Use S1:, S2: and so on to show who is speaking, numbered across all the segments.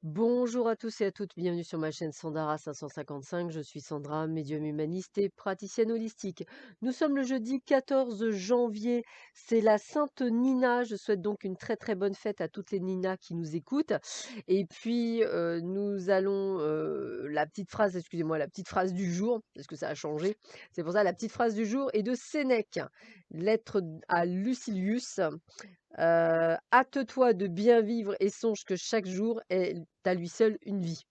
S1: Bonjour à tous et à toutes, bienvenue sur ma chaîne Sandara 555. Je suis Sandra, médium humaniste et praticienne holistique. Nous sommes le jeudi 14 janvier, c'est la Sainte Nina. Je souhaite donc une très très bonne fête à toutes les Ninas qui nous écoutent. Et puis nous allons, la petite phrase, excusez-moi, la petite phrase du jour, parce que ça a changé. C'est pour ça la petite phrase du jour est de Sénèque, lettre à Lucilius. Hâte-toi de bien vivre et songe que chaque jour est à lui seul une vie.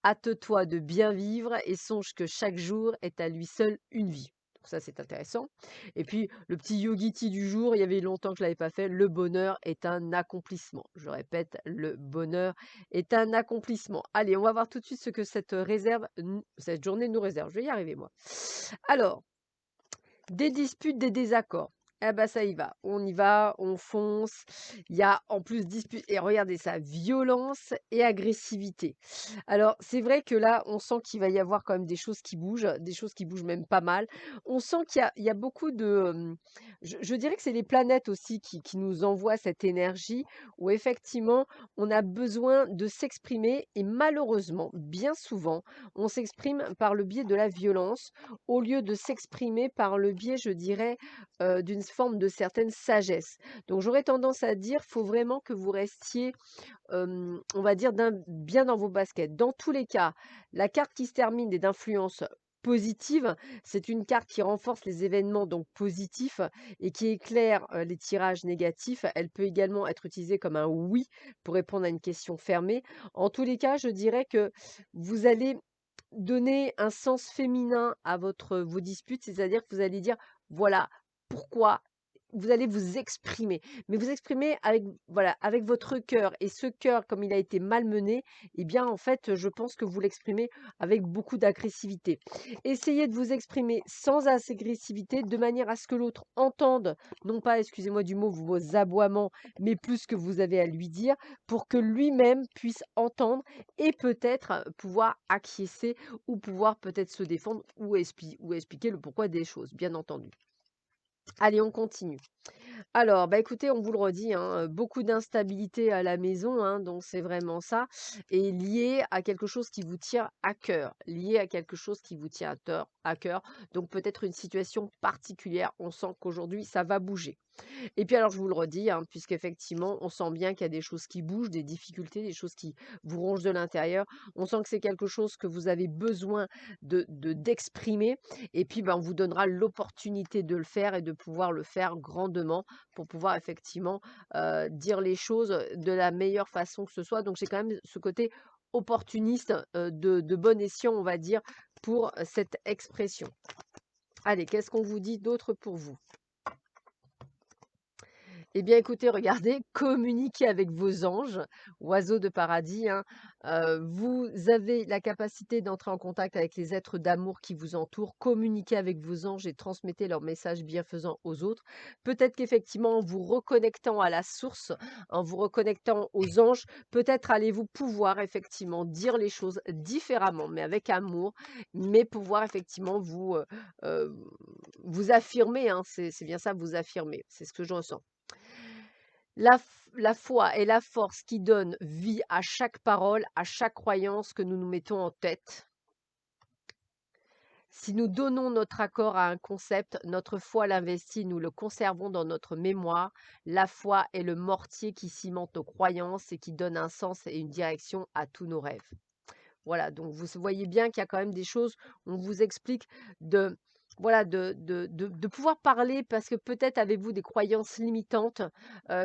S1: Hâte-toi de bien vivre et songe que chaque jour est à lui seul une vie. Donc ça, c'est intéressant. Et puis, le petit yogiti du jour, il y avait longtemps que je ne l'avais pas fait. Le bonheur est un accomplissement. Je répète, le bonheur est un accomplissement. Allez, on va voir tout de suite ce que cette journée nous réserve. Je vais y arriver, moi. Alors, des disputes, des désaccords. Ah bah ça y va, on fonce. Il y a en plus dispute et regardez ça, violence et agressivité. Alors c'est vrai que là, on sent qu'il va y avoir quand même des choses qui bougent même pas mal. On sent qu'il y a beaucoup de, je dirais que c'est les planètes aussi qui nous envoient cette énergie où effectivement on a besoin de s'exprimer et malheureusement, bien souvent, on s'exprime par le biais de la violence au lieu de s'exprimer par le biais, je dirais, d'une forme de certaine sagesse. Donc j'aurais tendance à dire, faut vraiment que vous restiez, on va dire bien dans vos baskets. Dans tous les cas, la carte qui se termine est d'influence positive. C'est une carte qui renforce les événements donc positifs et qui éclaire, les tirages négatifs. Elle peut également être utilisée comme un oui pour répondre à une question fermée. En tous les cas, je dirais que vous allez donner un sens féminin à vos disputes, c'est-à-dire que vous allez dire: «Voilà pourquoi», vous allez vous exprimer, mais vous exprimer avec voilà, avec votre cœur et ce cœur, comme il a été malmené, eh bien, en fait, je pense que vous l'exprimez avec beaucoup d'agressivité. Essayez de vous exprimer sans agressivité, de manière à ce que l'autre entende, non pas, excusez-moi du mot, vos aboiements, mais plus ce que vous avez à lui dire, pour que lui-même puisse entendre et peut-être pouvoir acquiescer ou pouvoir peut-être se défendre ou expliquer le pourquoi des choses, bien entendu. Allez, on continue. Alors, bah, écoutez, on vous le redit, hein, beaucoup d'instabilité à la maison, hein, donc c'est vraiment ça, et lié à quelque chose qui vous tient à cœur, lié à quelque chose qui vous tient à cœur, donc peut-être une situation particulière. On sent qu'aujourd'hui, ça va bouger. Et puis alors je vous le redis, hein, puisqu'effectivement, on sent bien qu'il y a des choses qui bougent, des difficultés, des choses qui vous rongent de l'intérieur. On sent que c'est quelque chose que vous avez besoin d'exprimer. Et puis, ben, on vous donnera l'opportunité de le faire et de pouvoir le faire grandement pour pouvoir effectivement dire les choses de la meilleure façon que ce soit. Donc j'ai quand même ce côté opportuniste de bon escient, on va dire, pour cette expression. Allez, qu'est-ce qu'on vous dit d'autre pour vous? Eh bien, écoutez, regardez, communiquez avec vos anges, oiseaux de paradis, hein. Vous avez la capacité d'entrer en contact avec les êtres d'amour qui vous entourent. Communiquez avec vos anges et transmettez leurs messages bienfaisants aux autres. Peut-être qu'effectivement, en vous reconnectant à la source, en vous reconnectant aux anges, peut-être allez-vous pouvoir effectivement dire les choses différemment, mais avec amour, mais pouvoir effectivement euh, vous affirmer, hein, c'est bien ça, vous affirmer. C'est ce que je ressens. La foi est la force qui donne vie à chaque parole, à chaque croyance que nous nous mettons en tête. Si nous donnons notre accord à un concept, notre foi l'investit, nous le conservons dans notre mémoire. La foi est le mortier qui cimente nos croyances et qui donne un sens et une direction à tous nos rêves. Voilà, donc vous voyez bien qu'il y a quand même des choses, on vous explique de voilà, de pouvoir parler parce que peut-être avez-vous des croyances limitantes,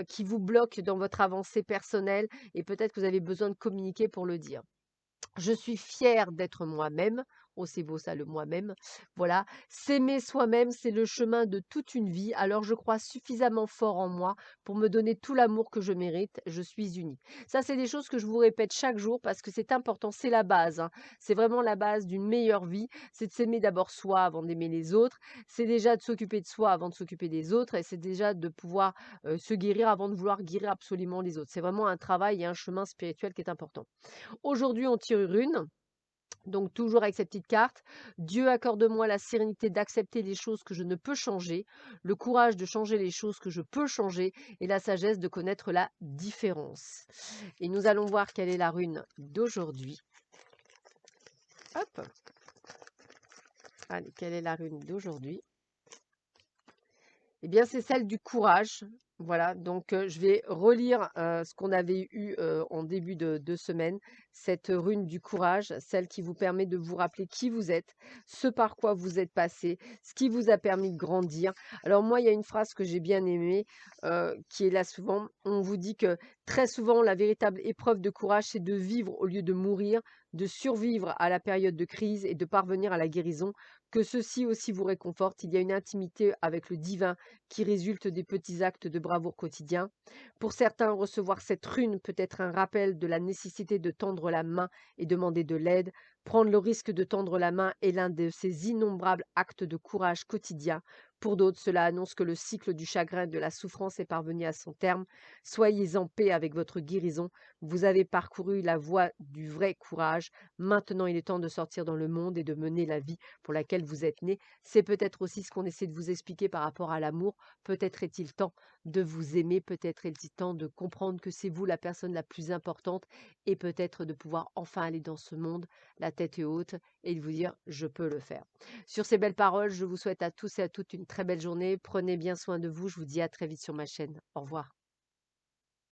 S1: qui vous bloquent dans votre avancée personnelle et peut-être que vous avez besoin de communiquer pour le dire. Je suis fière d'être moi-même. Oh, c'est beau ça, le moi-même. Voilà. S'aimer soi-même, c'est le chemin de toute une vie. Alors, je crois suffisamment fort en moi pour me donner tout l'amour que je mérite. Je suis unique. Ça, c'est des choses que je vous répète chaque jour parce que c'est important. C'est la base, hein. C'est vraiment la base d'une meilleure vie. C'est de s'aimer d'abord soi avant d'aimer les autres. C'est déjà de s'occuper de soi avant de s'occuper des autres. Et c'est déjà de pouvoir se guérir avant de vouloir guérir absolument les autres. C'est vraiment un travail et un chemin spirituel qui est important. Aujourd'hui, on tire une. Donc toujours avec cette petite carte, Dieu accorde-moi la sérénité d'accepter les choses que je ne peux changer, le courage de changer les choses que je peux changer et la sagesse de connaître la différence. Et nous allons voir quelle est la rune d'aujourd'hui. Hop, allez, quelle est la rune d'aujourd'hui? Eh bien, c'est celle du courage. Voilà, donc je vais relire ce qu'on avait eu en début de semaine, cette rune du courage, celle qui vous permet de vous rappeler qui vous êtes, ce par quoi vous êtes passé, ce qui vous a permis de grandir. Alors moi, il y a une phrase que j'ai bien aimée, qui est là souvent. On vous dit que très souvent, la véritable épreuve de courage, c'est de vivre au lieu de mourir, de survivre à la période de crise et de parvenir à la guérison. Que ceci aussi vous réconforte. Il y a une intimité avec le divin qui résulte des petits actes de bravoure quotidiens. Pour certains, recevoir cette rune peut être un rappel de la nécessité de tendre la main et demander de l'aide. Prendre le risque de tendre la main est l'un de ces innombrables actes de courage quotidien. Pour d'autres, cela annonce que le cycle du chagrin et de la souffrance est parvenu à son terme. Soyez en paix avec votre guérison. Vous avez parcouru la voie du vrai courage. Maintenant, il est temps de sortir dans le monde et de mener la vie pour laquelle vous êtes né. C'est peut-être aussi ce qu'on essaie de vous expliquer par rapport à l'amour. Peut-être est-il temps de vous aimer, peut-être est-il temps de comprendre que c'est vous la personne la plus importante et peut-être de pouvoir enfin aller dans ce monde, la tête haute, et de vous dire je peux le faire. Sur ces belles paroles, je vous souhaite à tous et à toutes une très belle journée. Prenez bien soin de vous. Je vous dis à très vite sur ma chaîne. Au revoir.